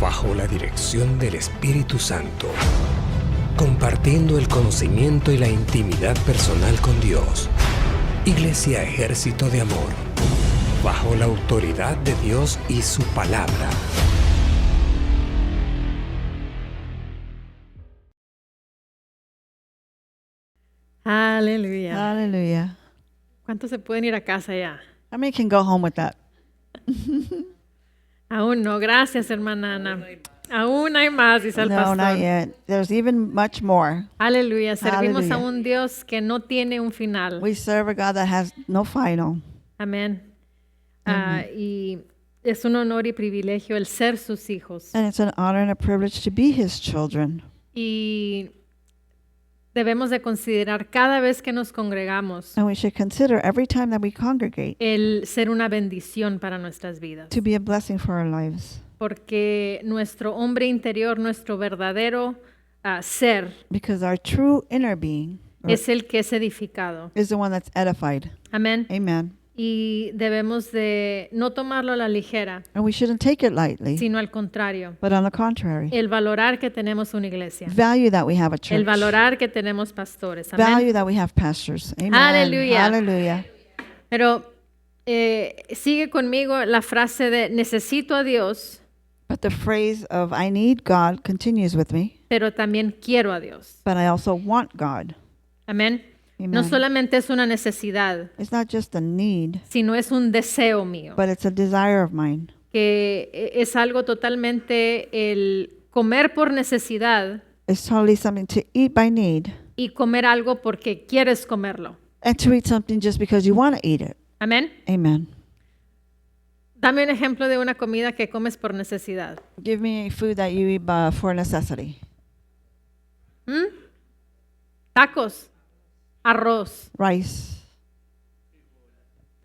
bajo la dirección del Espíritu Santo, compartiendo el conocimiento y la intimidad personal con Dios. Iglesia Ejército de Amor, bajo la autoridad de Dios y su palabra. Aleluya. Hallelujah. ¿Cuántos se pueden ir a casa ya? How many can go home with that? Aún no. Gracias, hermana Ana. Aún hay más, dice el No, pastor. not yet. There's even much more. Aleluya. Servimos Aleluya. a un Dios que no tiene un final. We serve a God that has no final. Amén. Y es un honor y privilegio el ser sus hijos. And it's an honor and a privilege to be His children. Y debemos de considerar cada vez que nos congregamos And we should consider every time that we congregate el ser una bendición para nuestras vidas. to be a blessing for our lives. Porque nuestro hombre interior, nuestro verdadero ser, Because our true inner being es el que es edificado. is the one that's edified. Amén. Amen. Y debemos de no tomarlo a la ligera, And we shouldn't take it lightly, sino al contrario. but on the contrary, El valorar que tenemos una iglesia. value that we have a church. El valorar que tenemos pastores. Amén. Value that we have pastors. Amen. Hallelujah. Hallelujah. Pero sigue conmigo la frase de necesito a Dios, But the phrase of I need God continues with me, pero también quiero a Dios. but I also want God. Amén. Amen. No solamente es una necesidad, It's not just a need, sino es un deseo mío. but it's a desire of mine. Que es algo totalmente el comer por necesidad It's totally something to eat by need y comer algo porque quieres comerlo. and to eat something just because you want to eat it. Amén. Amen. Dame un ejemplo de una comida que comes por necesidad. Give me food that you eat for necessity. ¿Mm? Tacos, arroz, Rice,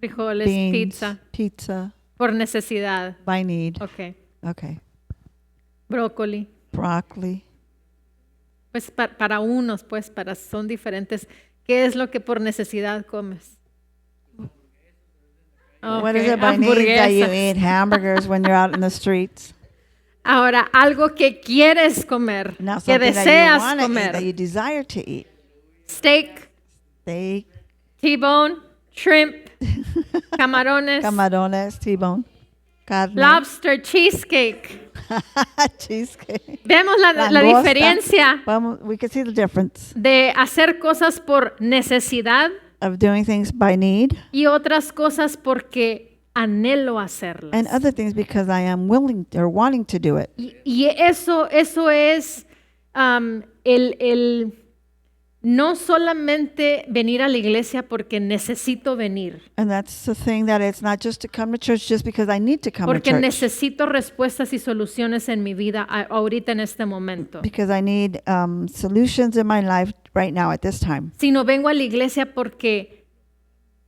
frijoles, beans, pizza, por necesidad. by need. Ok. Okay. Brócoli. Broccoli. Pues para unos, pues son diferentes. ¿Qué es lo que por necesidad comes? What Ok, is it by need that you hamburguesas. eat? Hamburgers when you're out in the streets. Ahora, algo que quieres comer, Now que something that you deseas want to eat, that comer. you desire to eat. Steak, Steak, T-bone, shrimp, camarones, camarones, T-bone, carne, lobster, cheesecake. cheesecake. Vemos la Langosta. diferencia We can see the difference de hacer cosas por necesidad of doing things by need y otras cosas porque anhelo hacerlas. and other things because I am willing or wanting to do it. Y eso es el no solamente venir a la iglesia porque necesito venir, And that's the thing, that it's not just to come to church just because I need to come to porque church. necesito respuestas y soluciones en mi vida ahorita en este momento, Because I need solutions in my life right now at this time. sino vengo a la iglesia porque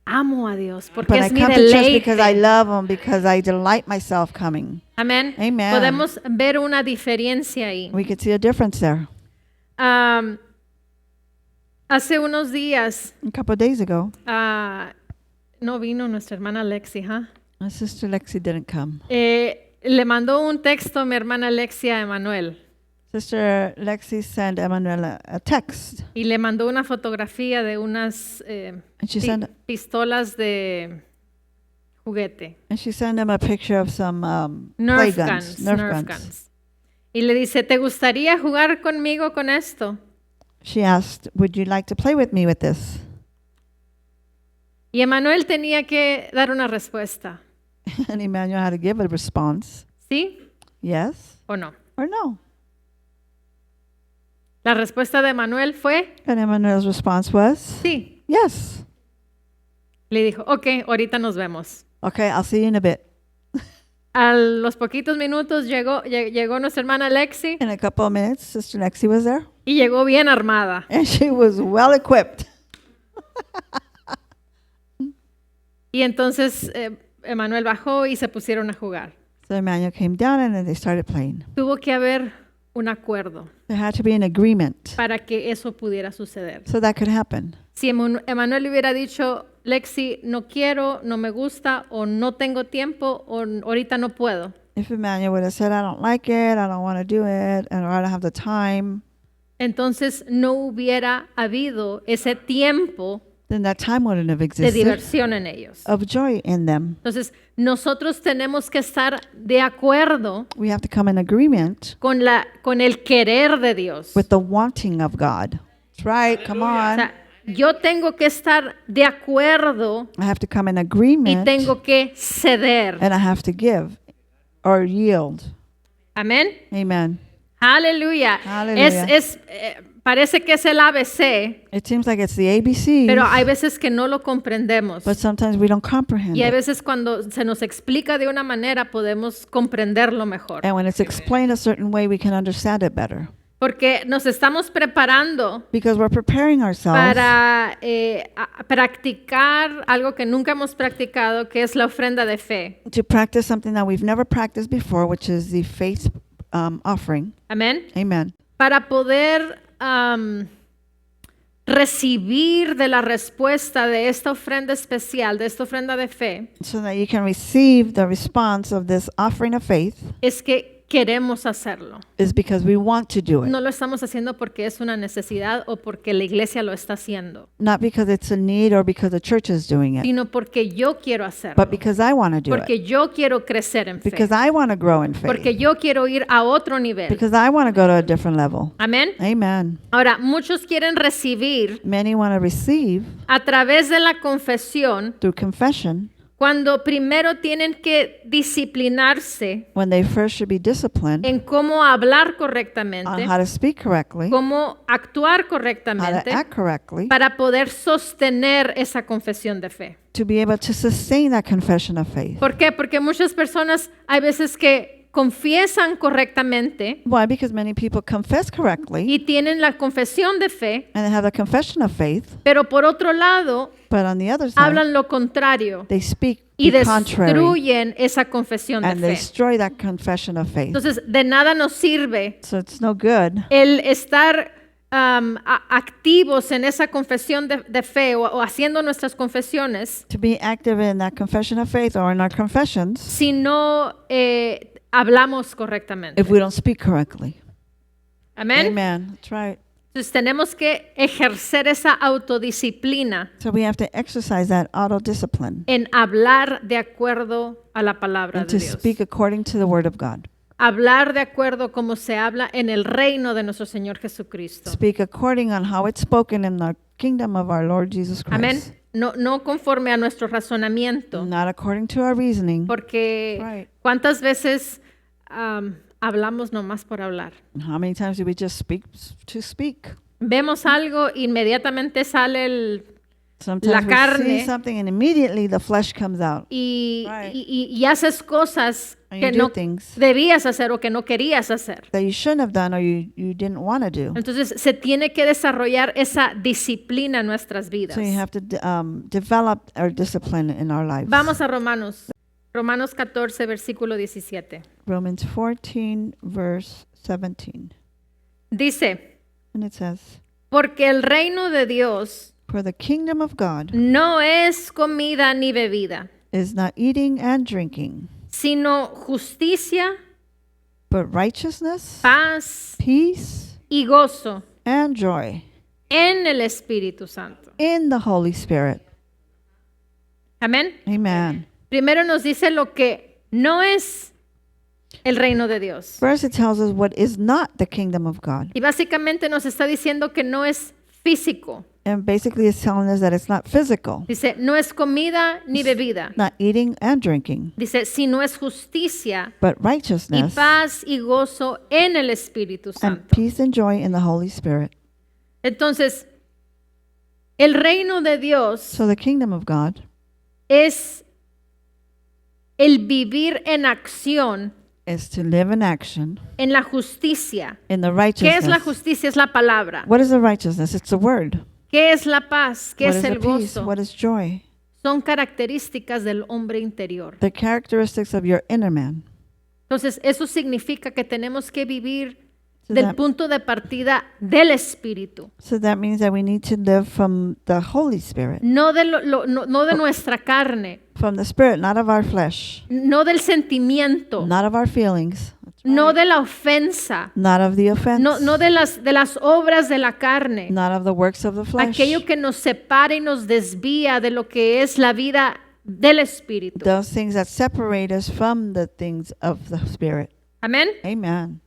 amo a Dios, porque But I es mi come to church because I deleite. love Him, because I delight myself coming. Amén. Amen. Podemos ver una diferencia ahí. We can see a difference there. Hace unos días A couple of days ago, no vino nuestra hermana Lexi, ¿huh? my sister Lexi didn't come. Le mandó un texto a mi hermana Lexi a Emanuel Sister Lexi sent Emanuela a text, y le mandó una fotografía de unas and she sent pistolas de juguete, him a picture of some play Nerf guns, guns, Nerf guns. Y le dice, ¿te gustaría jugar conmigo con esto? She asked, "Would you like to play with me with this?" Y Emanuel tenía que dar una respuesta, And Emmanuel had to give a response, ¿sí yes o no? or no. La respuesta de Emanuel fue And Emmanuel's response was, sí. yes. Le dijo, ok, ahorita nos vemos. Okay, I'll see you in a bit. A los poquitos minutos llegó nuestra hermana Lexi In a couple of minutes, Sister Lexi was there, y llegó bien armada. and she was well equipped. Y entonces Emanuel bajó y se pusieron a jugar. So Emmanuel came down and then they started playing. Tuvo que haber un acuerdo There had to be an agreement para que eso pudiera suceder. so that could happen. Si Emanuel hubiera dicho, Lexi, no quiero, no me gusta, o no tengo tiempo, o ahorita no puedo. If Emmanuel would have said, I don't like it, I don't want to do it, and I don't have the time, entonces no hubiera habido ese tiempo then that time wouldn't have de existed diversión en ellos. of joy in them. Entonces, nosotros tenemos que estar de acuerdo We have to come in agreement con el querer de Dios. with the wanting of God. That's right. Come O on. sea, yo tengo que estar de acuerdo I have to come in y agreement tengo que ceder. and I have to give or yield. Amén. Amen. Aleluya. Aleluya. Parece que es el ABC, It seems like it's the ABC, pero hay veces que no lo comprendemos. but sometimes we don't comprehend Y hay it. veces cuando se nos explica de una manera podemos comprenderlo mejor. And when it's explained a certain way, we can understand it better. Porque nos estamos preparando Because we're preparing ourselves para practicar algo que nunca hemos practicado, que es la ofrenda de fe. to practice something that we've never practiced before, which is the faith offering. Amén. Amen. Para poder recibir de la respuesta de esta ofrenda especial, de esta ofrenda de fe, So that you can receive the response of this offering of faith es que queremos hacerlo. is because we want to do it. No lo estamos haciendo porque es una necesidad o porque la iglesia lo está haciendo, Not because it's a need or because the church is doing it, sino porque yo quiero hacerlo. but because I want to do Porque it. yo quiero crecer en fe. Because I want to grow in Porque faith. yo quiero ir a otro nivel. Because I want to go to a different level. Amén. Amen. Ahora, muchos quieren recibir Many want to receive a través de la confesión through confession cuando primero tienen que disciplinarse when they first should be disciplined en cómo hablar on correctamente, how to speak correctly, cómo actuar how to correctamente act correctly, para poder sostener esa confesión de fe. to be able to sustain that confession of faith. ¿Por qué? Porque muchas personas hay veces que confiesan correctamente Why? Because many people confess correctly y tienen la confesión de fe, and they have a confession of faith, pero por otro lado but on the other side, hablan lo contrario they speak y the contrary destruyen esa confesión de and they fe. destroy that confession of faith. Entonces, de nada nos sirve So it's no good el estar activos en esa confesión de fe o haciendo nuestras confesiones to be active in that confession of faith or in our confessions si no hablamos correctamente. if we don't speak correctly. Amén. Amen. That's right. Entonces tenemos que ejercer esa autodisciplina So we have to exercise that auto-discipline en hablar de acuerdo a la palabra and de to Dios. speak according to the word of God. Hablar de acuerdo como se habla en el reino de nuestro Señor Jesucristo. Speak according on how it's spoken in the kingdom of our Lord Jesus Amén. Christ. No conforme a nuestro razonamiento. Not according to our reasoning. Porque Right. ¿cuántas veces hablamos nomás por hablar? And how many times do we just speak to speak? Vemos algo, inmediatamente sale Sometimes La we carne. see something and immediately the flesh comes out. y Right. y haces cosas And que you do no things debías hacer o que no querías hacer. that you shouldn't have done or you didn't want to do. Entonces se tiene que desarrollar esa disciplina en nuestras vidas. So you have to develop our discipline in our lives. Vamos a Romanos 14, versículo 17. Romans 14, verse 17. Dice, And it says, porque el reino de Dios For the kingdom of God no es comida ni bebida, is not eating and drinking, sino justicia, but righteousness, paz peace, y gozo and joy en el Espíritu Santo. in the Holy Spirit. Amén. Amen. Primero nos dice lo que no es el reino de Dios. First, it tells us what is not the kingdom of God. Y básicamente nos está diciendo que no es físico. And basically, it's telling us that it's not physical, Dice, no es comida ni bebida. not eating and drinking, Dice, sino es justicia but y righteousness paz y gozo en el Espíritu and Santo. peace and joy in the Holy Spirit. Entonces, el reino de Dios So the kingdom of God es el vivir en acción is to live in action en la justicia. in the ¿Qué es la righteousness. justicia? Es la palabra. What is the righteousness? It's the word. ¿Qué es la paz? ¿Qué What es is the el peace? gozo? What is joy? Son características del hombre interior. The characteristics of your inner man. Entonces, eso significa que tenemos que vivir del that- punto de partida del Espíritu, So that means that we need to live from the Holy Spirit, no no de nuestra carne, from the Spirit, not of our flesh, no del sentimiento, not of our feelings, no de la ofensa, not of the offense, no de las obras de la carne, not of the works of the flesh. aquello que nos separa y nos desvía de lo que es la vida del Espíritu. Those things that separate us from the things of the Spirit. Amén. Amen.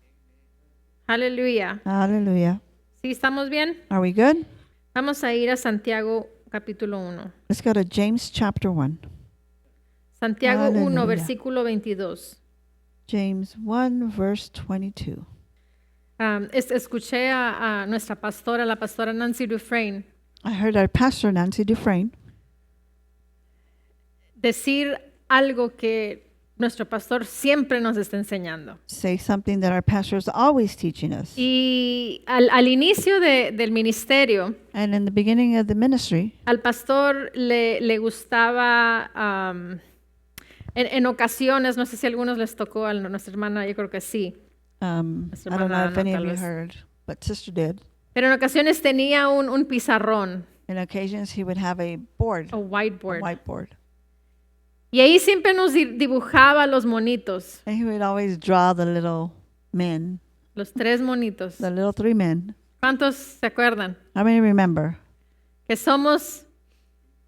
Aleluya. Hallelujah. ¿Sí estamos bien? Are we good? Vamos a ir a Santiago capítulo 1. Let's go to James chapter 1. Santiago 1, Aleluya. versículo 22. James 1, verse 22. Escuché a nuestra pastora, la pastora Nancy Dufresne, I heard our pastor, Nancy Dufresne, decir algo que nuestro pastor siempre nos está enseñando. say something that our pastor is always teaching us. Y al inicio del ministerio, And in the beginning of the ministry, al pastor le gustaba, en ocasiones, no sé si a algunos les tocó, a nuestra hermana, yo creo que sí, I Nuestra don't know hermana if any Ana, of tal you vez. heard, but sister did. pero en ocasiones tenía un pizarrón, In occasions, he would have a board, o a whiteboard. whiteboard. Y ahí siempre nos dibujaba los monitos, And he would always draw the little men, los 3 monitos. the little 3 men. ¿Cuántos se acuerdan? How many remember Que somos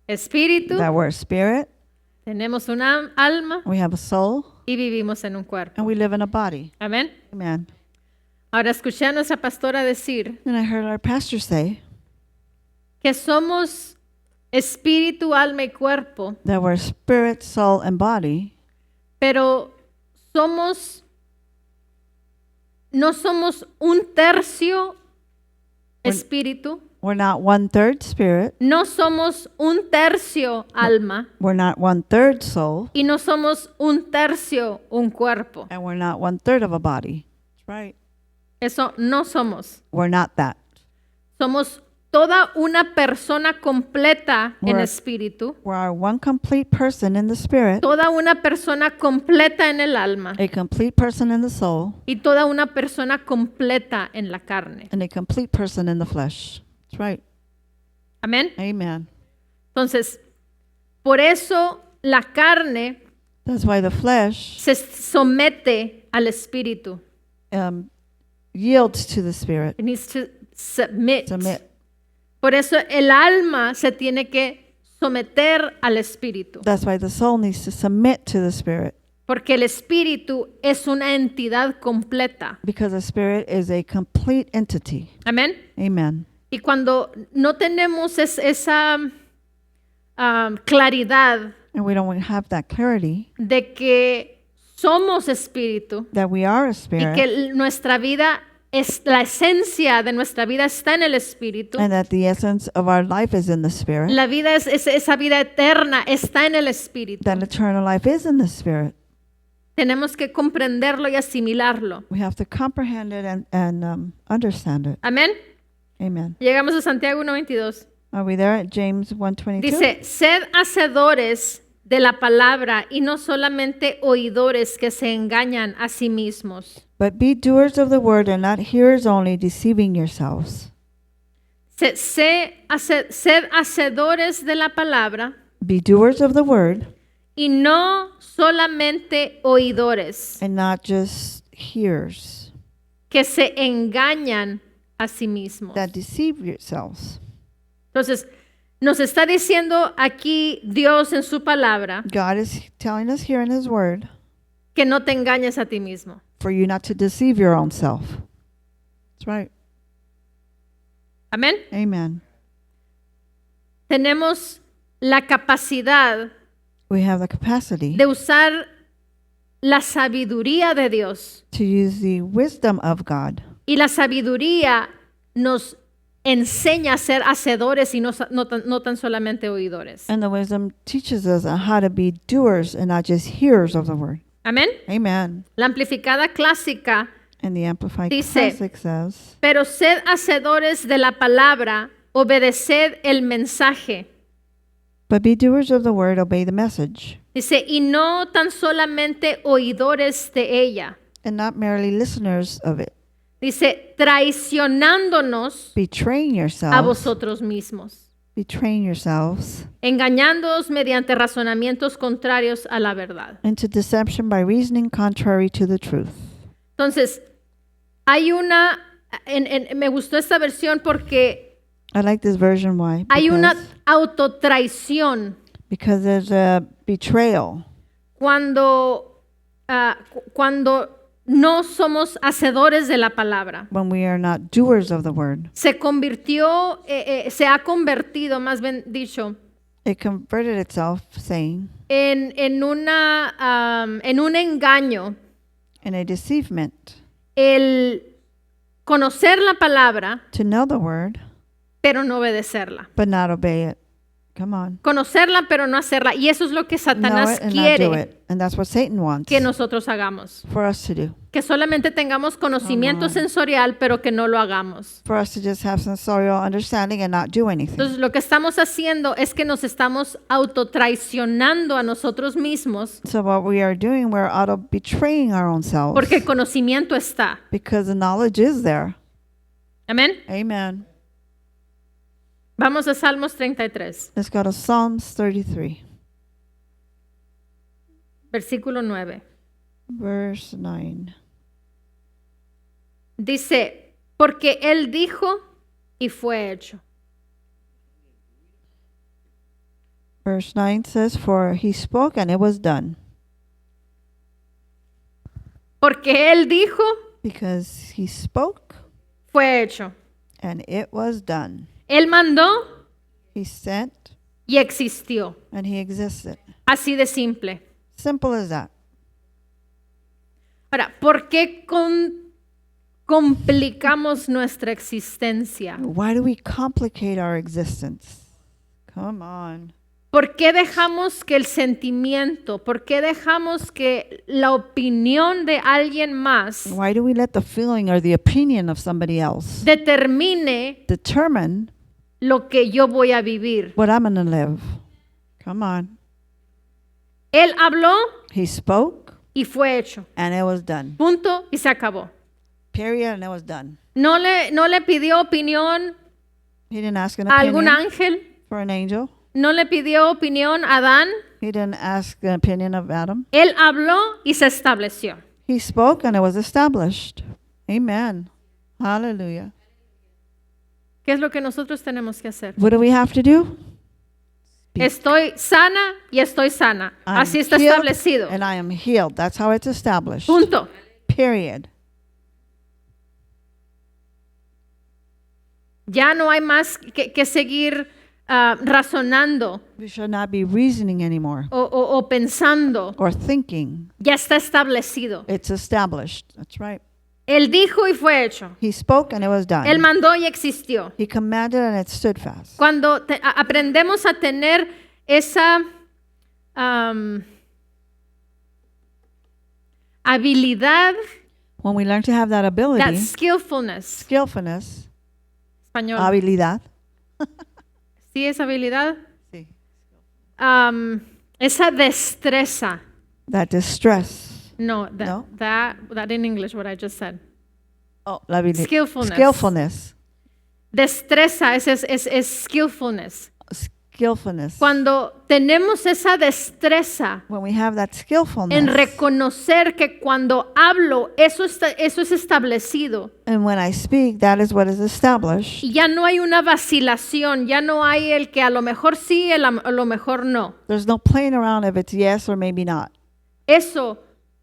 espíritu, that we're a spirit, tenemos una alma we have a soul, y vivimos en un cuerpo. and we live in a body? Amén. Amen. Ahora escuché a nuestra pastora decir And I heard our pastor say que somos espíritu, alma y cuerpo, that we're spirit, soul, and body, pero no somos un tercio espíritu, we're not 1/3 spirit, no somos un tercio alma we're not 1/3 soul, y no somos un tercio un cuerpo. and we're not 1/3 of a body. That's right. Eso no somos. We're not that. Somos toda una persona completa en We're- espíritu, We are one complete person in the spirit, toda una persona completa en el alma a complete person in the soul, y toda una persona completa en la carne. and a complete person in the flesh. That's right. Amén. Amen. Entonces, por eso la carne That's why the flesh se somete al espíritu. yields to the spirit. It needs to submit. Submit. Por eso el alma se tiene que someter al espíritu. That's why the soul needs to submit to the spirit, Porque el espíritu es una entidad completa. because the spirit is a complete entity. Amén. Amen. Y cuando no tenemos esa claridad And we don't have that clarity de que somos espíritu that we are a y spirit, que nuestra vida es la esencia de nuestra vida está en el espíritu, and that the essence of our life is in the spirit, la vida esa vida eterna está en el espíritu. that eternal life is in the spirit. Tenemos que comprenderlo y asimilarlo. We have to comprehend it and understand it. Amén. Amen. Llegamos a Santiago 1:22. Are we there at James 1:22? Dice, sed hacedores de la palabra y no solamente oidores que se engañan a sí mismos. But be doers of the word and not hearers only, deceiving yourselves. Sed hacedores de la palabra Be doers of the word y no solamente oidores and not just hearers que se engañan a sí mismos. that deceive yourselves. Entonces, nos está diciendo aquí Dios en su palabra God is telling us here in his word que no te engañes a ti mismo. for you not to deceive your own self. That's right. Amén. Amen. Tenemos la capacidad We have the capacity de usar la sabiduría de Dios. to use the wisdom of God. Y la sabiduría nos enseña a ser hacedores y no tan solamente oidores. And the wisdom teaches us on how to be doers and not just hearers of the word. Amén. Amen. La amplificada clásica, And the Amplified Dice, Classic says, pero sed hacedores de la palabra, obedeced el mensaje. but be doers of the word, obey the message, Dice, y no tan solamente oidores de ella, and not merely listeners of it, Dice, traicionándonos betraying a yourselves, vosotros mismos, betraying yourselves engañándoos mediante razonamientos contrarios a la verdad. into deception by reasoning contrary to the truth. Entonces, hay una, me gustó esta versión porque I like this version. Why? hay una autotraición Because there's a betrayal cuando, cuando no somos hacedores de la palabra. when we are not doers of the word. Se ha convertido, más bien dicho, It converted itself, saying, en un engaño, in a deceivement, el conocer la palabra, to know the word, pero no obedecerla. but not obey it. Come on. Conocerla, pero no hacerla. Y eso es lo que Know Satanás it and not do quiere it. And that's what Satan wants que nosotros hagamos. for us to do. Que solamente tengamos conocimiento sensorial, pero que no lo hagamos. For us to just have sensorial understanding and not do anything. Entonces, lo que estamos haciendo es que nos estamos autotraicionando a nosotros mismos So what we are doing, we're auto-betraying our own selves. porque el conocimiento está. Because the knowledge is there. Amén. Amen. Vamos a Salmos 33, Let's go to Psalms 33, versículo 9. verse 9. Dice, porque Él dijo y fue hecho. Verse 9 says, for he spoke and it was done. Porque Él dijo, Because he spoke fue hecho. and it was done. Él mandó He sent y existió. and he existed. Así de simple. Simple as that. Ahora, ¿por qué complicamos nuestra existencia? Why do we complicate our existence? Come on. ¿Por qué dejamos que el sentimiento, por qué dejamos que la opinión de alguien más Why do we let the feeling or the opinion of somebody else determine determine lo que yo voy a vivir? what I'm going to live? Come on. Él habló He spoke y fue hecho. and it was done. Punto y se acabó. Period, and it was done. No le pidió opinión He didn't ask an a algún opinion ángel. for an angel. No le pidió opinión a Adán. He didn't ask the opinion of Adam. Él habló y se estableció. He spoke and it was established. Amen. Hallelujah. ¿Qué es lo que nosotros tenemos que hacer? What do we have to do? Speak. Estoy sana y estoy sana. I'm Así está healed establecido. and I am healed. That's how it's established. Punto. Period. Ya no hay más que seguir razonando We should not be reasoning anymore o pensando. or thinking. Ya está establecido. It's established. That's right. Él dijo y fue hecho. He spoke and it was done. Él mandó y existió. He commanded and it stood fast. Cuando aprendemos a tener esa habilidad, When we learn to have that that ability, skillfulness, skillfulness, español, habilidad. ¿sí es habilidad? Sí. Esa destreza. That distress. No, No? that in English, what I just said. Oh, la habilidad. Skillfulness. Skillfulness. Destreza es skillfulness. Skillfulness. Cuando tenemos esa destreza When we have that skillfulness, en reconocer que cuando hablo, eso es establecido. and when I speak, that is what is established. Y ya no hay una vacilación, ya no hay el que a lo mejor sí, a lo mejor no. There's no playing around if it's yes or maybe not. Eso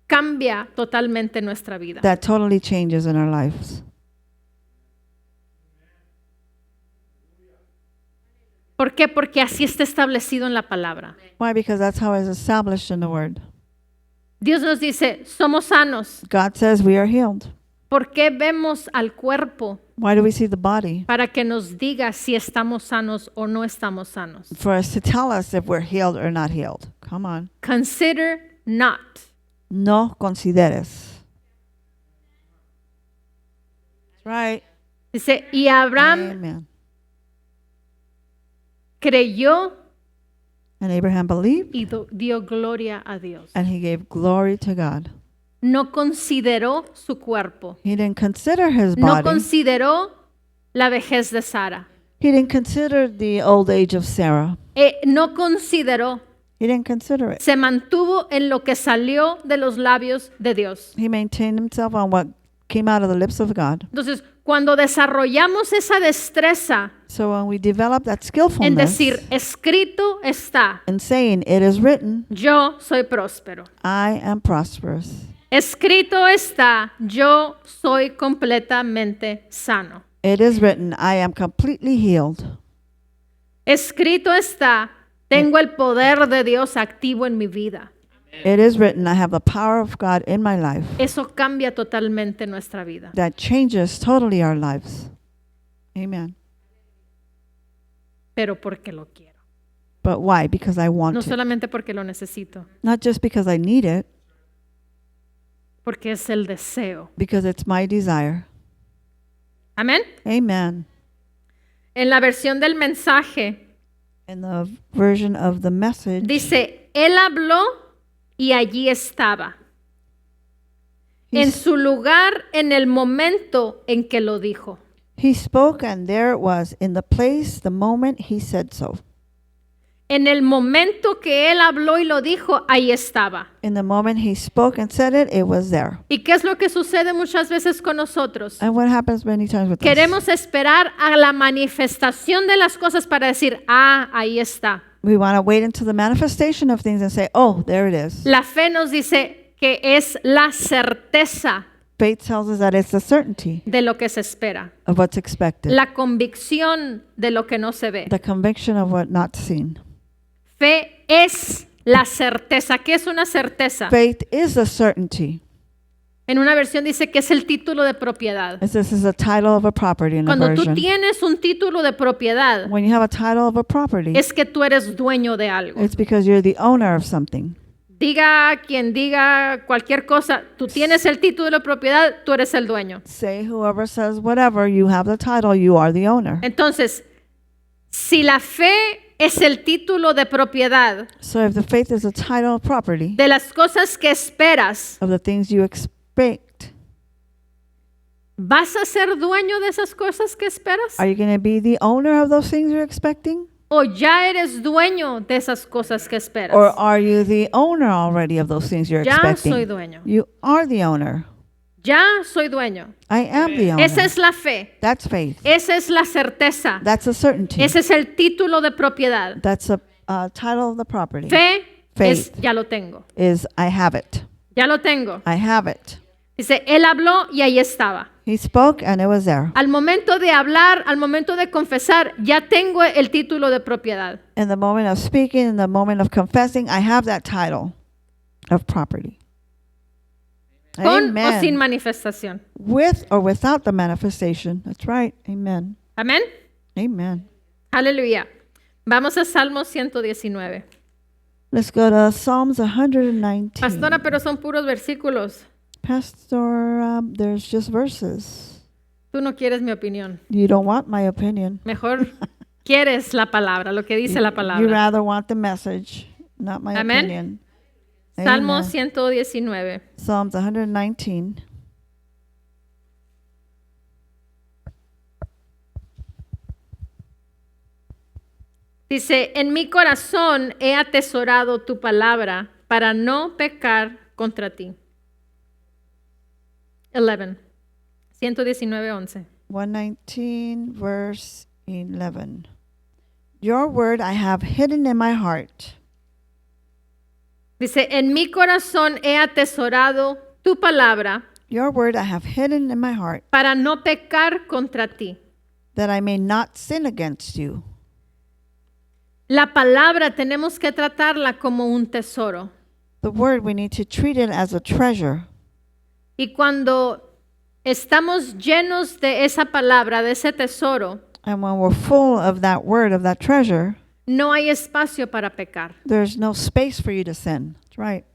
cambia totalmente nuestra vida. That totally changes in our lives. ¿Por qué? Porque así está establecido en la palabra. Why? Because that's how it's established in the Word. Dios nos dice, somos sanos. God says we are healed. ¿Por qué vemos al cuerpo Why do we see the body? para que nos diga si estamos sanos o no estamos sanos? For us to tell us if we're healed or not healed. Come on. Consider not. No consideres. That's right. Dice, y Abraham Amen. creyó And Abraham believed y dio gloria a Dios. and he gave glory to God. no consideró su cuerpo, He didn't consider his no body. consideró la vejez de Sara, He didn't consider the old age of Sarah. no consideró, He didn't consider it. se mantuvo en lo que salió de los labios de Dios. He maintained himself on what came out of the lips of God. Entonces, cuando desarrollamos esa destreza So when we develop that en skillfulness decir, escrito está, in saying, it is written, yo soy próspero. I am prosperous. Escrito está, yo soy completamente sano. It is written, I am completely healed. Escrito está, tengo el poder de Dios activo en mi vida. It is written, I have the power of God in my life. Eso cambia totalmente nuestra vida. That changes totally our lives. Amen. Pero porque lo quiero. But why? Because I want No it. solamente porque lo necesito, Not just because I need it, porque es el deseo. because it's my desire. Amén. Amen. En la versión del mensaje In the version of the message, dice, él habló y allí estaba. En he, su lugar, en el momento en que lo dijo. he spoke and there it was, in the place, the moment he said so. En el momento que él habló y lo dijo, ahí estaba. In the moment he spoke and said it, it was there. ¿Y qué es lo que sucede muchas veces con nosotros? And what happens many times with us? Queremos esperar a la manifestación de las cosas para decir, ahí está. We want to wait until the manifestation of things and say, oh, there it is. La fe nos dice que es la certeza Faith tells us that it's the certainty de lo que se espera, of what's expected, la convicción de lo que no se ve. the conviction of what not seen. Fe es la certeza. ¿Qué es una certeza? Faith is the certainty. En una versión dice que es el título de propiedad. This is a title of a property in a Cuando tú version. tienes un título de propiedad, When you have a title of a property, es que tú eres dueño de algo. it's because you're the owner of something. Diga quien diga cualquier cosa, tú tienes el título de propiedad, tú eres el dueño. Say whoever says whatever, you have the title, you are the owner. Entonces, si la fe es el título de propiedad So if the faith is a title of property de las cosas que esperas, of the things you expect, ¿vas a ser dueño de esas cosas que esperas? are you going to be the owner of those things you're expecting? ¿O ya eres dueño de esas cosas que esperas? Or are you the owner already of those things you're Ya expecting? soy dueño. You are the owner. Ya soy dueño. I am the owner. Esa es la fe. That's faith. Esa es la certeza. That's a certainty. Ese es el título de propiedad. That's a title of the property. Fe es Faith. ya lo tengo. Is I have it. Ya lo tengo. I have it. Dice, él habló y ahí estaba. He spoke and it was there. Al momento de hablar, al momento de confesar, ya tengo el título de propiedad. In the moment of speaking, in the moment of confessing, I have that title of property. Con o sin Amen. manifestación. With or without the manifestation. That's right. Amen. Amén. Amen. Aleluya. Vamos a Salmos 119. Let's go to Psalms 119. Pastora, pero son puros versículos. Pastor, there's just verses. Tú no quieres mi opinión. You don't want my opinion. Mejor quieres la palabra, lo que dice la You palabra. rather want the message, not my Amen. opinion. Salmo Amen. 119. Psalms 119. Dice, en mi corazón he atesorado tu palabra para no pecar contra ti. 11. 119:11. 119, verse 11. Your word I have hidden in my heart. Dice, en mi corazón he atesorado tu palabra Your word I have hidden in my heart, para no pecar contra ti. that I may not sin against you. La palabra tenemos que tratarla como un tesoro. The word, we need to treat it as a treasure. Y cuando estamos llenos de esa palabra, de ese tesoro, And when we're full of that word, of that treasure, no hay espacio para pecar. there's no space for you to sin. That's right.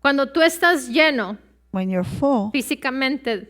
Cuando tú estás lleno When you're full, físicamente,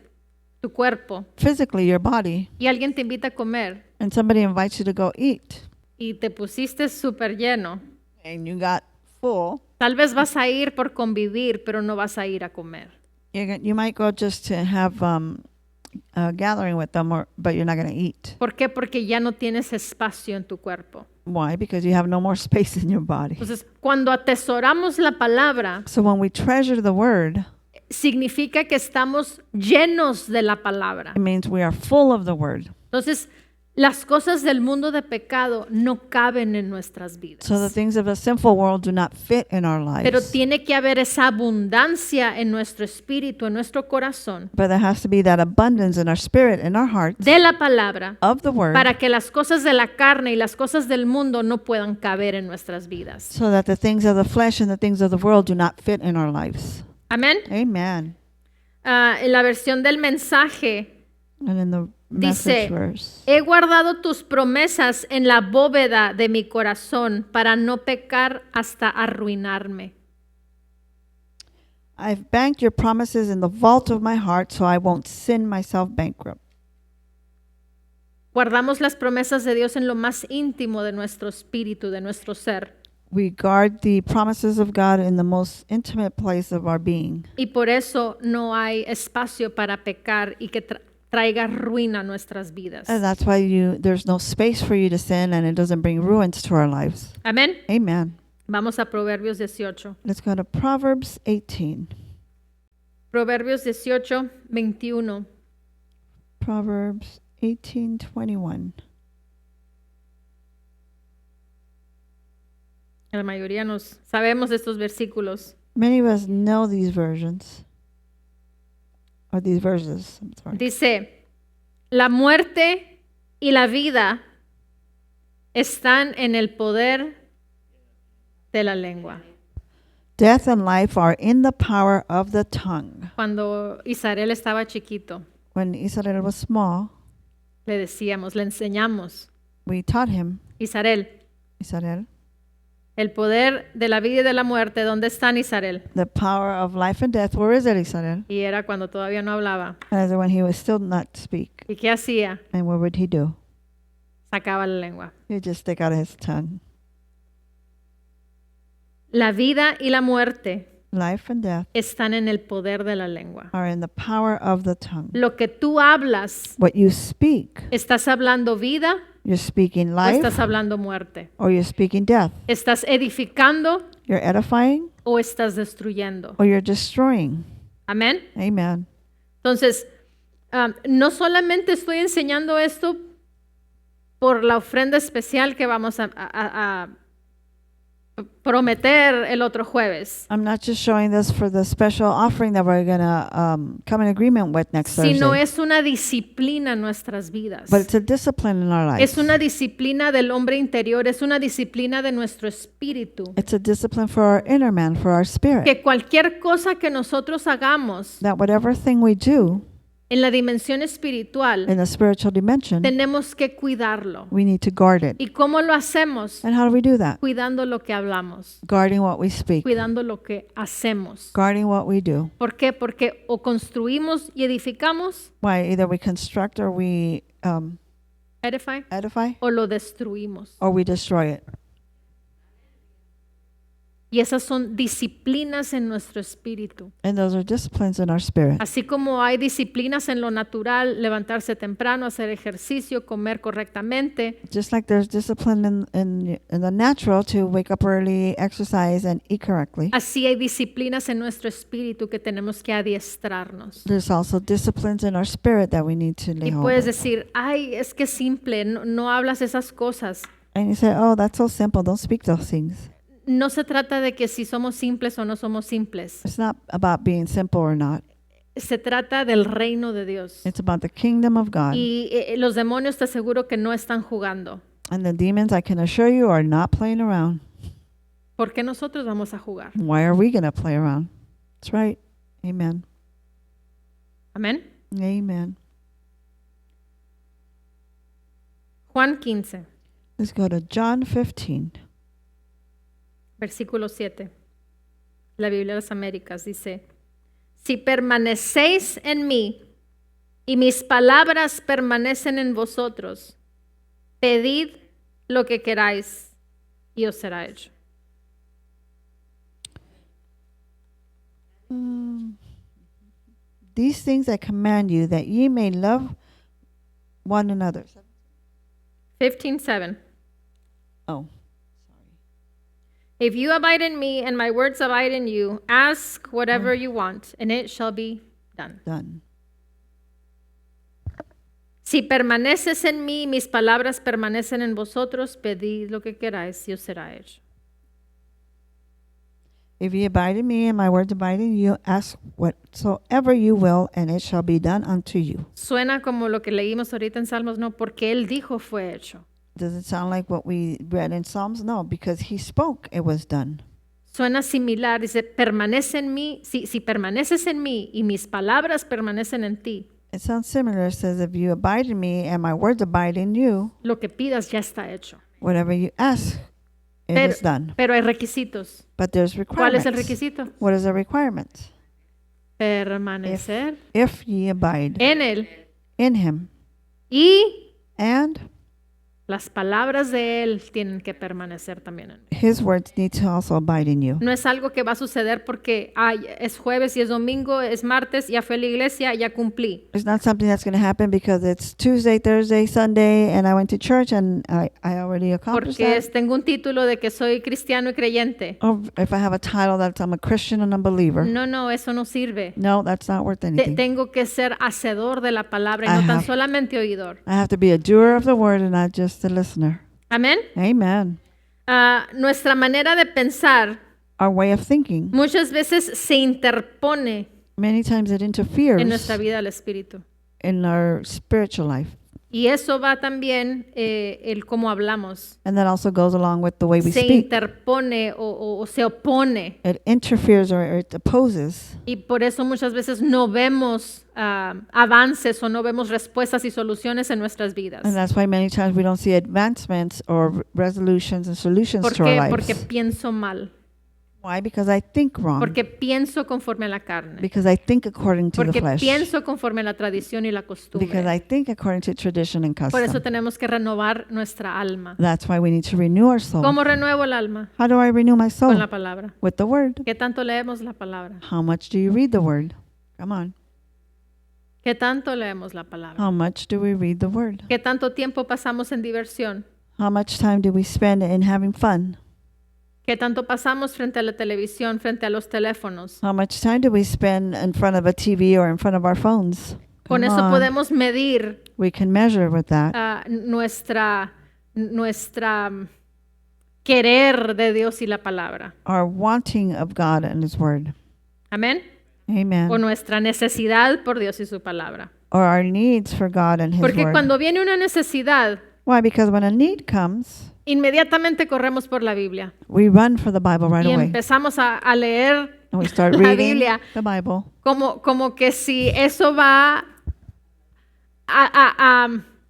tu cuerpo, physically, your body, y alguien te invita a comer and somebody invites you to go eat, y te pusiste súper lleno, and you got full, tal vez vas a ir por convivir, pero no vas a ir a comer. You might go just to have a gathering with them, but you're not going to eat. ¿Por qué? Porque ya no tienes espacio en tu cuerpo. Why? Because you have no more space in your body. Entonces, cuando atesoramos la palabra, So when we treasure the word, significa que estamos llenos de la palabra. it means we are full of the word. Entonces, las cosas del mundo de pecado no caben en nuestras vidas. So the things of the sinful world do not fit in our Pero lives. tiene que haber esa abundancia en nuestro espíritu, en nuestro corazón, But there has to be that abundance in our spirit, in our hearts, de la palabra, of the word, para que las cosas de la carne y las cosas del mundo no puedan caber en nuestras vidas. so that the things of the flesh and the things of the world do not fit in our lives. Amén. Amen. En la versión del mensaje And in the message dice, verse, he guardado tus promesas en la bóveda de mi corazón para no pecar hasta arruinarme. I've banked your promises in the vault of my heart so I won't sin myself bankrupt. Guardamos las promesas de Dios en lo más íntimo de nuestro espíritu, de nuestro ser. We guard the promises of God in the most intimate place of our being. Y por eso no hay espacio para pecar y que traiga ruina a nuestras vidas. And that's why there's no space for you to sin, and it doesn't bring ruins to our lives. Amén. Amen. Vamos a Proverbios 18. Let's go to Proverbs 18. Proverbios 18, 21. Proverbs 18:21. La mayoría nos sabemos de estos versículos. Many of us know these versions. Or these verses. I'm sorry. Dice, la muerte y la vida están en el poder de la lengua. Death and life are in the power of the tongue. Cuando Israel estaba chiquito, When Israel was small, le decíamos, le enseñamos, we taught him, Israel, el poder de la vida y de la muerte, ¿dónde está Israel? the power of life and death. Where is it, Israel? Y era cuando todavía no hablaba. As when he was still not speak. ¿Y qué hacía? And what would he do? Sacaba la lengua. He'd just stick out his tongue. La vida y la muerte Life and death están en el poder de la lengua. are in the power of the tongue. Lo que tú hablas, What you speak, ¿estás hablando vida you're speaking o life estás hablando muerte? or you're speaking death. ¿Estás edificando You're edifying o estás destruyendo? or you're destroying. Amén. Amen. Entonces, no solamente estoy enseñando esto por la ofrenda especial que vamos a prometer el otro jueves, I'm not just showing this for the special offering that we're going to come in agreement with next sino Thursday. es una disciplina en nuestras vidas. But it's a discipline in our lives. Es una disciplina del hombre interior, es una disciplina de nuestro espíritu. It's a discipline for our inner man, for our spirit. Que cualquier cosa que nosotros hagamos That whatever thing we do en la dimensión espiritual, in the spiritual dimension, tenemos que cuidarlo. we need to guard it. ¿Y cómo lo hacemos? And how do we do that? Cuidando lo que hablamos, Guarding what we speak, cuidando lo que hacemos. guarding what we do. ¿Por qué? Porque o construimos y edificamos, Why? Either we construct or we edify, edify o lo destruimos. or we destroy it. Y esas son disciplinas en nuestro espíritu. And those are disciplines in our spirit. Así como hay disciplinas en lo natural, levantarse temprano, hacer ejercicio, comer correctamente, Just like there's discipline in the natural to wake up early, exercise, and eat correctly, así hay disciplinas en nuestro espíritu que tenemos que adiestrarnos. there's also disciplines in our spirit that we need to lay Y hold puedes of. decir, ay, es que es simple, no hablas esas cosas. And you say, oh, that's so simple. Don't speak those things. No se trata de que si somos simples o no somos simples. It's not about being simple or not. Se trata del reino de Dios. It's about the kingdom of God. Y los demonios te aseguro que no están jugando. And the demons, I can assure you, are not playing around. ¿Por qué nosotros vamos a jugar? Why are we going to play around? That's right. Amen. Amén. Amen. Juan 15, Let's go to John 15. versículo 7. La Biblia de las Américas dice, si permanecéis en mí y mis palabras permanecen en vosotros, pedid lo que queráis y os será hecho. these things I command you, that ye may love one another. 15:7. Oh, If you abide in me and my words abide in you, ask whatever you want, and it shall be done. done. Si permaneces en mí, mis palabras permanecen en vosotros, pedid lo que queráis y os será hecho. If ye abide in me and my words abide in you, ask whatsoever you will, and it shall be done unto you. Suena como lo que leímos ahorita en Salmos, no, porque Él dijo fue hecho. Does it sound like what we read in Psalms? No, because he spoke, it was done. Suena similar, dice, permanece en mí, si permaneces en mí y mis palabras permanecen en ti, It sounds similar. It says, if you abide in me and my words abide in you, lo que pidas ya está hecho. whatever you ask, it is done. Pero hay requisitos. But there's ¿Cuál es requirements. el requisito? What is the requirement? Permanecer If ye abide en Él in him, y and las palabras de Él tienen que permanecer también en mí. his words need to also abide in you. No es algo que va a suceder porque es jueves y es domingo, es martes, ya fui a la iglesia, ya cumplí. It's not something that's going to happen because it's Tuesday, Thursday, Sunday, and I went to church and I already accomplished Porque that. tengo un título de que soy cristiano y creyente. Or if I have a title that I'm a Christian and a believer. No, eso no sirve. No, that's not worth anything. Tengo que ser hacedor de la palabra y I no tan have- solamente oidor. I have to be a doer of the word and not just a listener. Amén. Amen. Nuestra manera de pensar Our way of thinking, muchas veces se interpone many times it interferes en nuestra vida del espíritu. in our spiritual life. Y eso va también el cómo hablamos. And that also goes along with the way we Se speak. interpone o se opone. It interferes or it opposes. Y por eso muchas veces no vemos avances o no vemos respuestas y soluciones en nuestras vidas. And that's why many times we don't see advancements or resolutions and solutions ¿Por to our qué? lives. Porque pienso mal. Why? Because I think wrong. Porque pienso conforme a la carne. Because I think according to the Porque flesh. pienso conforme a la tradición y la Because costumbre. I think according to tradition and Por eso custom. tenemos que renovar nuestra alma. That's why we need to renew our soul. ¿Cómo renuevo el alma? How do I renew my soul? Con la palabra. With the word. ¿Qué tanto leemos la palabra? How much do you read the word? Come on. ¿Qué tanto leemos la palabra? How much do we read the word? ¿Qué tanto tiempo pasamos en diversión? How much time do we spend in having fun? ¿Qué tanto pasamos frente a la televisión, frente a los teléfonos? How much time do we spend in front of a TV or in front of our phones? Con Come eso on. podemos medir We can measure with that nuestra querer de Dios y la palabra. our wanting of God and his word. Amén. Amen. O nuestra necesidad por Dios y su palabra. Or our needs for God and his Porque word. cuando viene una necesidad, Why? Because when a need comes, inmediatamente corremos por la Biblia we run for the Bible right y away. empezamos a leer And we start la reading Biblia the Bible como que si eso va a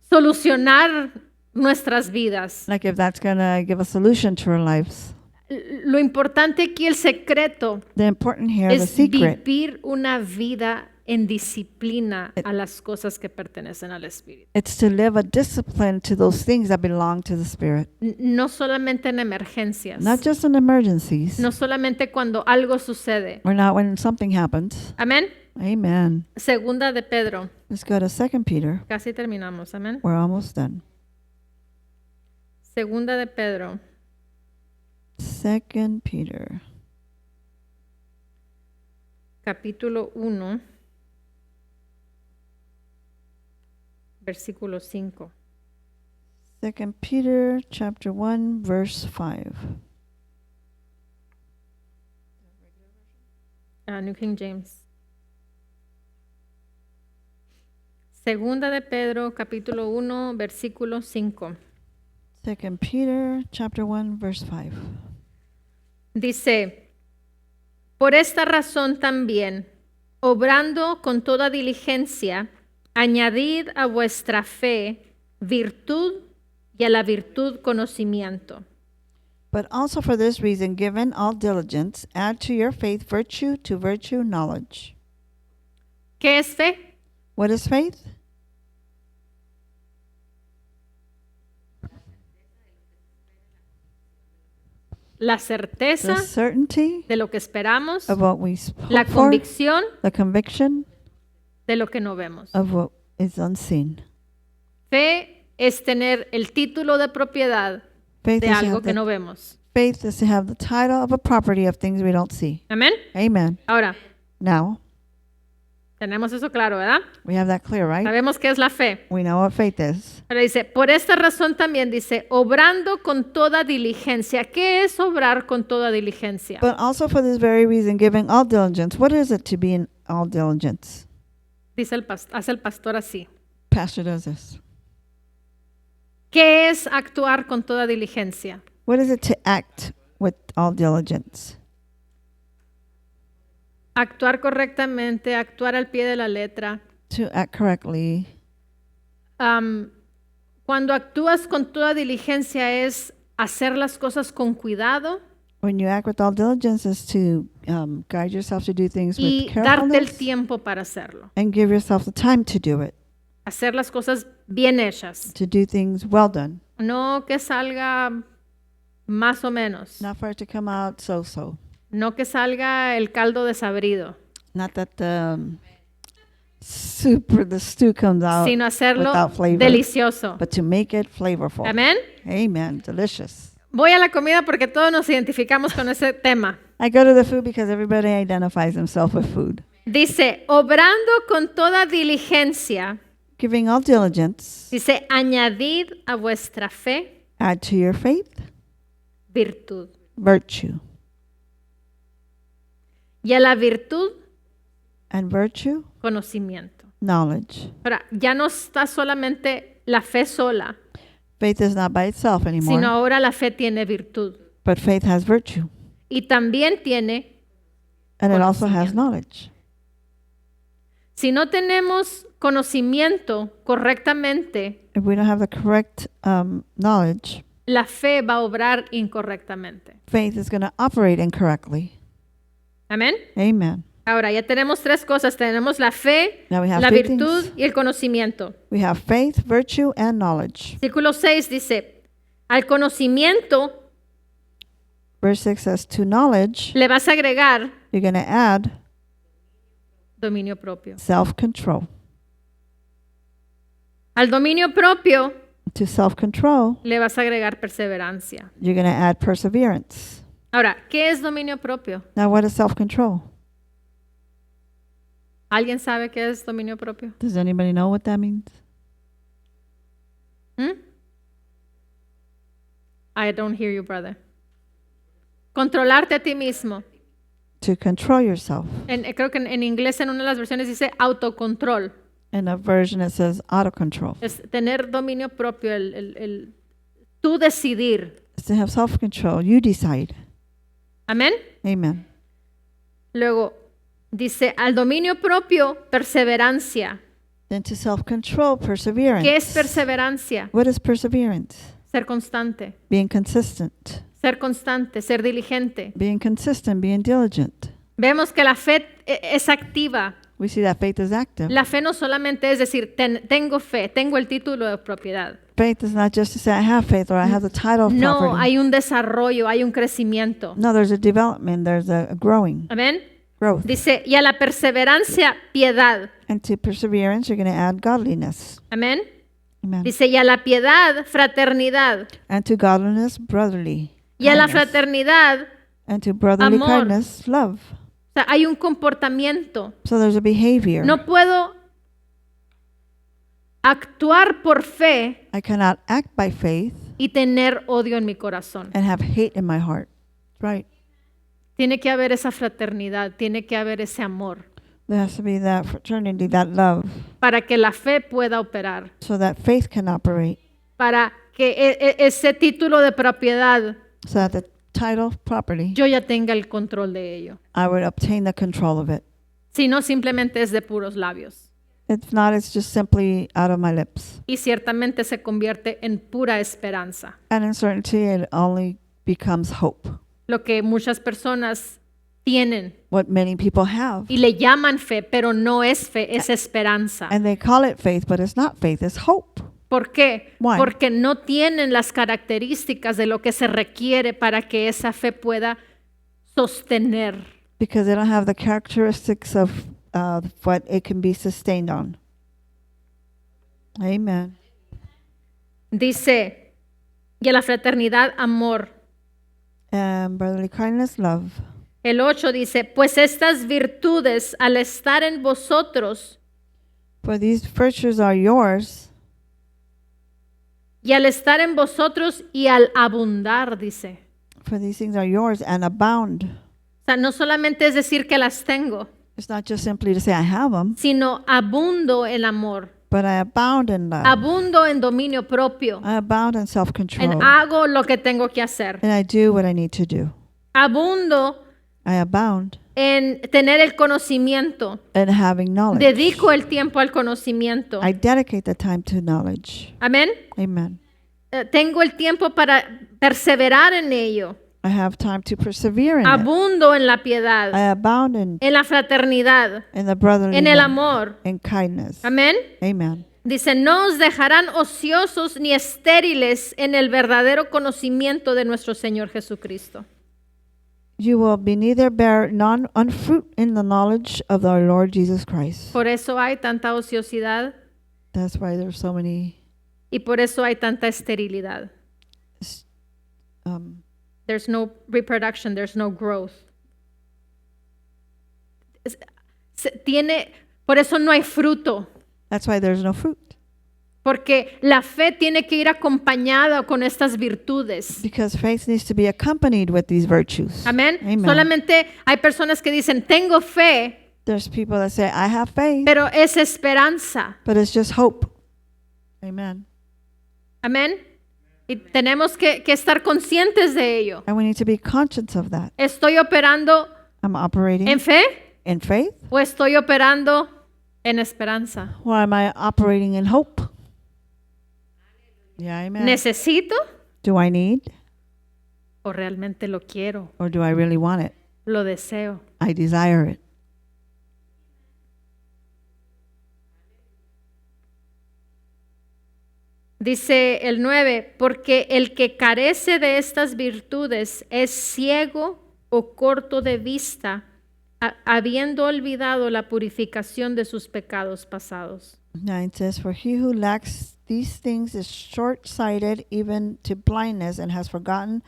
solucionar nuestras vidas. like if that's going to give a solution to our lives. Lo importante aquí, el secreto, The important here, the es secret, vivir una vida en disciplina a las cosas que pertenecen al Espíritu. it's to live a discipline to those things that belong to the Spirit. No solamente en emergencias, Not just in emergencies, no solamente cuando algo sucede. or not when something happens. Amén. Amen. Segunda de Pedro, Let's go to 2 Peter. casi terminamos. Amén. We're almost done. Segunda de Pedro, 2 Peter. capítulo 1, versículo 5. 2 Peter chapter 1 verse 5. New King James. Segunda de Pedro, capítulo 1, versículo 5. 2 Peter chapter 1 verse 5. Dice, por esta razón también, obrando con toda diligencia, añadid a vuestra fe virtud y a la virtud conocimiento. But also for this reason, given all diligence, add to your faith virtue, to virtue knowledge. ¿Qué es fe? What is faith? La certeza The certainty de lo que esperamos, of what we la hope for, convicción the conviction de lo que no vemos. of what is unseen. Fe es tener el título de propiedad Faith de is, to algo have que the, no vemos. faith is to have the title of a property of things we don't see. Amén. Amen. Ahora, Now, tenemos eso claro, ¿verdad? we have that clear, right? Sabemos qué es la fe. We know what faith is. Pero dice, por esta razón también dice, obrando con toda diligencia. ¿Qué es obrar con toda diligencia? But also for this very reason, giving all diligence. What is it to be in all diligence? Dice hace el pastor así. Pastor does this. ¿Qué es actuar con toda diligencia? What is it to act with all diligence? Actuar correctamente, actuar al pie de la letra. To act correctly. Cuando actúas con toda diligencia es hacer las cosas con cuidado When you act with all diligence is to guide yourself to do things y with darte el carefulness tiempo para hacerlo. and give yourself the time to do it, Hacer las cosas bien hechas. to do things well done, No que salga más o menos. not for it to come out so-so. No que salga el caldo desabrido, Not that the stew comes out sino hacerlo without flavor, delicioso. but to make it flavorful. Amén. Amen. Delicious. Voy a la comida porque todos nos identificamos con ese tema. I go to the food because everybody identifies themselves with food. Dice, obrando con toda diligencia, Giving all diligence, dice, añadid a vuestra fe add to your faith virtud. virtue, Y a la virtud, and virtue conocimiento. knowledge. Ahora, ya no está solamente la fe sola, Faith is not by itself anymore, sino ahora la fe tiene virtud. but faith has virtue, Y también tiene, and it also has Conocimiento. knowledge. si no tenemos conocimiento correctamente, If we don't have the correct knowledge, la fe va a obrar incorrectamente. faith is going to operate incorrectly. Amén. Amen. Ahora ya tenemos tres cosas. Tenemos la fe, Now we have la three virtud things. y el conocimiento. We have faith, virtue, and knowledge. Versículo 6 dice, al conocimiento Verse 6 says, to knowledge, le vas a agregar you're going to add dominio propio. self-control. Al dominio propio To self-control, le vas a agregar perseverancia. you're going to add perseverance. Ahora, ¿qué es dominio propio? Now, what is self-control? ¿Alguien sabe qué es dominio propio? Does anybody know what that means? I don't hear you, brother. Controlarte a ti mismo. To control yourself. Creo que en inglés en una de las versiones dice autocontrol. In a version, it says auto-control. Es tener dominio propio, tú decidir. It's to have self-control. You decide. Amén. Amen. Luego dice al dominio propio, perseverancia. Then to self-control, perseverance. ¿Qué es perseverancia? What is perseverance? Ser constante. Being consistent. Ser constante, ser diligente. Being consistent, being diligent. Vemos que la fe es activa. We see that faith is active. La fe no solamente es decir, tengo fe, tengo el título de propiedad. Faith is not just to say I have faith or I have the title of No, property. hay un desarrollo, hay un crecimiento. No, there's a development, there's a growing, Amén. growth. Dice, y a la perseverancia, piedad. And to perseverance, you're going to add godliness. Amén. Amen. Dice, y a la piedad, fraternidad. And to godliness, brotherly Y a la kindness. fraternidad, And to brotherly amor. kindness, love. o sea, hay un comportamiento. So there's a behavior. No puedo actuar por fe I cannot act by faith y tener odio en mi corazón. and have hate in my heart. Right. Tiene que haber esa fraternidad, tiene que haber ese amor There has to be that fraternity, that love, para que la fe pueda operar, so that faith can operate, para que ese título de propiedad so that the title of property, yo ya tenga el control de ello. I would obtain the control of it. Si no, simplemente es de puros labios. If not, it's just simply out of my lips. Y ciertamente se convierte en pura esperanza. And in certainty, it only becomes hope. Lo que muchas personas tienen What many people have. y le llaman fe, pero no es fe, es esperanza. And they call it faith, but it's not faith, it's hope. ¿Por qué? Why? Porque no tienen las características de lo que se requiere para que esa fe pueda sostener. Because they don't have the characteristics of what it can be sustained on. Amen. Dice, y a la fraternidad, amor. And brotherly kindness, love. El 8 dice, pues estas virtudes al estar en vosotros For these virtues are yours, y al estar en vosotros y al abundar, dice. for these things are yours and abound. O sea, no solamente es decir que las tengo, It's not just simply to say I have them, sino abundo en amor, but I abound in love. abundo en dominio propio, I abound in en self-control. hago lo que tengo que hacer, And I do what I need to do. abundo I abound en tener el conocimiento, in having knowledge. dedico el tiempo al conocimiento. I dedicate the time to knowledge. Amén. Amen. Tengo el tiempo para perseverar en ello. I have time to persevere in it. Abundo en la piedad, I abound in en la fraternidad, the brotherly en el love, amor. in kindness. Amén. Amen. Dice, no os dejarán ociosos ni estériles en el verdadero conocimiento de nuestro Señor Jesucristo. You will be neither unfruit in the knowledge of our Lord Jesus Christ. Por eso hay tanta ociosidad That's why there's so many y por eso hay tanta esterilidad. um, There's no reproduction, there's no growth. Por eso no hay fruto, that's why there's no fruit. porque la fe tiene que ir acompañada con estas virtudes. Because faith needs to be accompanied with these virtues. Amén. Amen. Solamente hay personas que dicen, tengo fe, There's people that say, I have faith, pero es esperanza. but it's just hope. Amen. Amén. Y tenemos que estar conscientes de ello. And we need to be conscious of that. ¿Estoy operando I'm operating en fe in faith, o estoy operando en esperanza? or am I operating in hope? Yeah, amen. ¿Necesito Do I need, o realmente lo quiero? or do I really want it? Lo deseo. I desire it. Dice el 9, porque el que carece de estas virtudes es ciego o corto de vista, habiendo olvidado la purificación de sus pecados pasados. 9 says, for he who lacks these things is short-sighted even to blindness, and has forgotten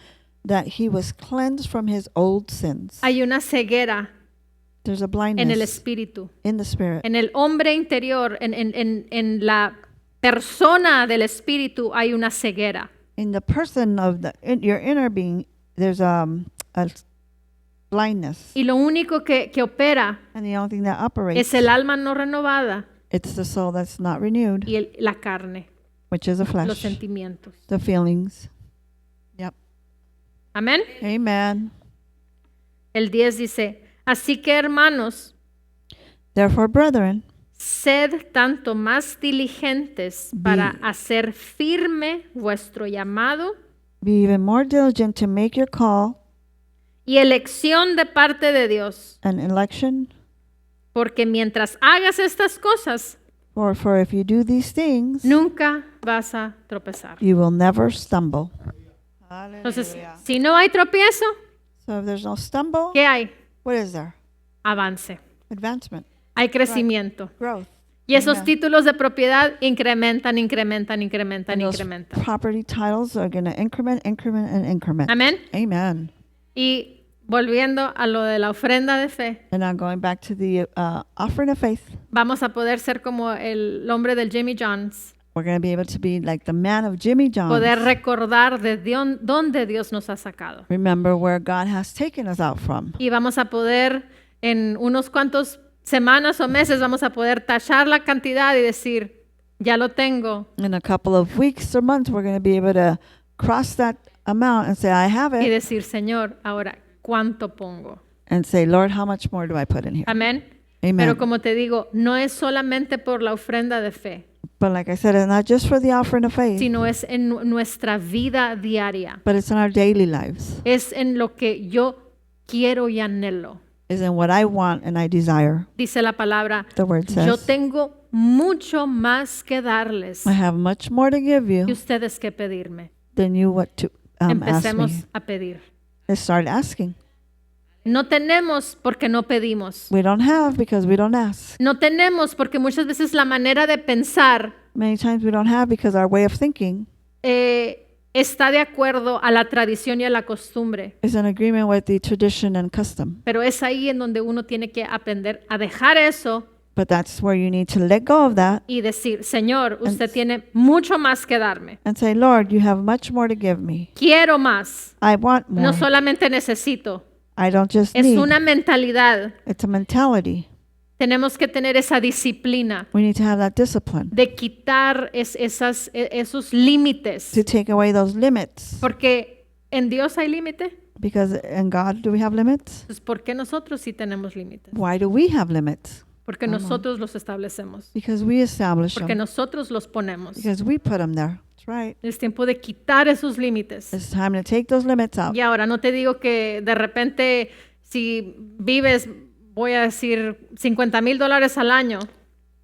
that he was cleansed from his old sins. Hay una ceguera There's a en el blindness espíritu, in the spirit. en el hombre interior, en la persona del espíritu hay una ceguera. In the person of your inner being, there's a blindness. Y lo único que opera And the only thing that operates, es el alma no renovada it's the soul that's not renewed, y la carne, which is the los flesh, sentimientos. the feelings. Yep. Amén. Amen. El 10 dice, así que hermanos, Therefore, brethren, sed tanto más diligentes para hacer firme vuestro llamado be even more diligent to make your call y elección de parte de Dios. and election. Porque mientras hagas estas cosas, For if you do these things, nunca vas a tropezar. you will never stumble. Entonces, si no hay tropiezo, So if there's no stumble, ¿qué hay? what is there? Avance. Advancement, Hay crecimiento. growth. Y esos Amen. títulos de propiedad incrementan, incrementan, incrementan, And those incrementan. property titles are going to increment, and increment. Amén. Amen. Y volviendo a lo de la ofrenda de fe, And now going back to the offering of faith, vamos a poder ser como el hombre del Jimmy John's, we're going to be able to be like the man of Jimmy John. poder recordar de dónde Dios nos ha sacado. Remember where God has taken us out from. Y vamos a poder, en unos cuantos semanas o meses, vamos a poder tachar la cantidad y decir, ya lo tengo. In a couple of weeks or months, we're going to be able to cross that amount and say, I have Y it. decir, Señor, ahora, ¿cuánto pongo? And say, Lord, how much more do I put in here? Amén. Amen. Pero como te digo, no es solamente por la ofrenda de fe, But like I said, it's not just for the offering of faith, sino es en nuestra vida diaria. but it's in our daily lives. Es en lo que yo quiero y anhelo. It's in what I want and I desire. Dice la palabra, The word yo says, tengo mucho más que darles I have much more to give y you ustedes que pedirme. than you what to ask Empecemos me. a pedir. Let's start asking. No tenemos porque no pedimos. We don't have because we don't ask. No tenemos porque muchas veces la manera de pensar Many times we don't have because our way of thinking está de acuerdo a la tradición y a la costumbre. is in agreement with the tradition and custom. Pero es ahí en donde uno tiene que aprender a dejar eso But that's where you need to let go of that y decir, Señor, usted tiene mucho más que darme. and say, Lord, you have much more to give me. Quiero más. I want more. No solamente necesito. I don't just Es need. una mentalidad. It's a mentality. Tenemos que tener esa disciplina We need to have that discipline de quitar esos límites. to take away those limits. Porque en Dios hay límite. Because in God, do we have limits? Entonces, ¿por qué nosotros sí tenemos límites? Why do we have limits? Porque nosotros los establecemos. Because we establish Porque them. nosotros los ponemos. Because we put them there. That's right. Es tiempo de quitar esos límites. It's time to take those limits out. Y ahora no te digo que de repente si vives, voy a decir, $50,000 al año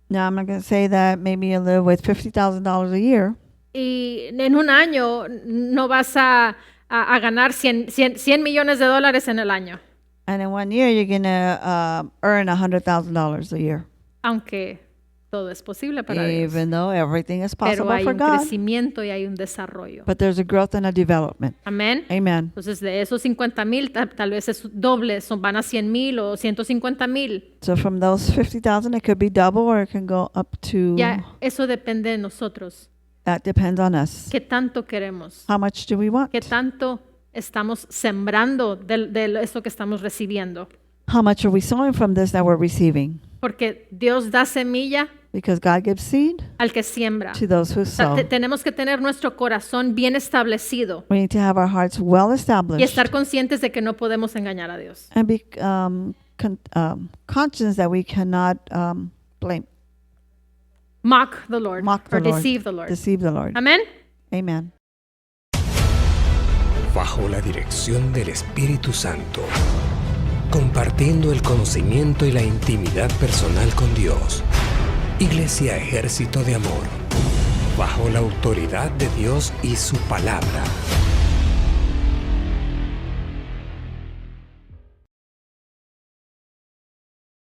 Now, I'm not going to say that maybe you live with $50,000 a year, y en un año no vas a ganar 100 millones de dólares en el año, and in 1 year, you're going to earn $100,000 a year, aunque todo es posible para Dios. even though everything is Pero possible hay for un God. crecimiento y hay un desarrollo. But there's a growth and a development. Amén. Amen. Entonces de esos 50,000 tal vez es doble, van a 100,000 o 150,000. So from those 50,000, it could be double or it can go up to, Ya eso depende de nosotros. that depends on us. ¿Qué tanto queremos? How much do we want? ¿Qué tanto estamos sembrando de eso que estamos recibiendo? How much are we sowing from this that we're receiving? Porque Dios da semilla Because God gives seed al que siembra. to those who O sea, sow. tenemos que tener nuestro corazón bien establecido We need to have our hearts well y established estar conscientes de que no podemos engañar a Dios. and be conscious that we cannot Mock the Lord mock the or Lord, deceive the Lord. deceive the Lord. Amén. Amen. Bajo la dirección del Espíritu Santo, compartiendo el conocimiento y la intimidad personal con Dios. Iglesia Ejército de Amor, bajo la autoridad de Dios y su palabra.